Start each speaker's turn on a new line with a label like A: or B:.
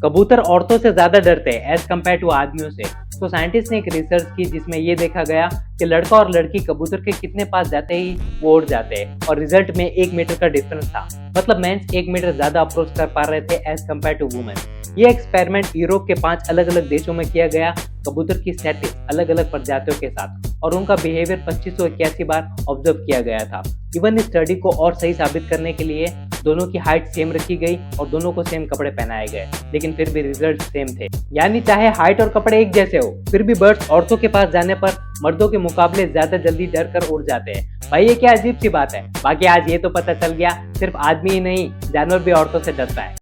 A: कबूतर औरतों से ज्यादा डरते हैं एज कम्पेयर टू आदमियों से। तो साइंटिस्ट ने एक रिसर्च की जिसमें ये देखा गया कि लड़का और लड़की कबूतर के कितने पास जाते ही वो उड़ जाते हैं, और रिजल्ट में 1 मीटर का डिफरेंस था। मतलब मेंस 1 मीटर ज्यादा अप्रोच कर पा रहे थे एज कम्पेयर टू वुमेन। ये एक्सपेरिमेंट यूरोप के 5 अलग अलग देशों में किया गया कबूतर की स्टैटिस अलग अलग प्रजातियों के साथ, और उनका बिहेवियर 2581 बार ऑब्जर्व किया गया था। इवन इस स्टडी को और सही साबित करने के लिए दोनों की हाइट सेम रखी गई और दोनों को सेम कपड़े पहनाए गए, लेकिन फिर भी रिजल्ट सेम थे। यानी चाहे हाइट और कपड़े एक जैसे हो, फिर भी बर्ड्स औरतों के पास जाने पर मर्दों के मुकाबले ज्यादा जल्दी डर कर उड़ जाते हैं। भाई ये क्या अजीब सी बात है। बाकी आज ये तो पता चल गया सिर्फ आदमी ही नहीं, जानवर भी औरतों से डरता है।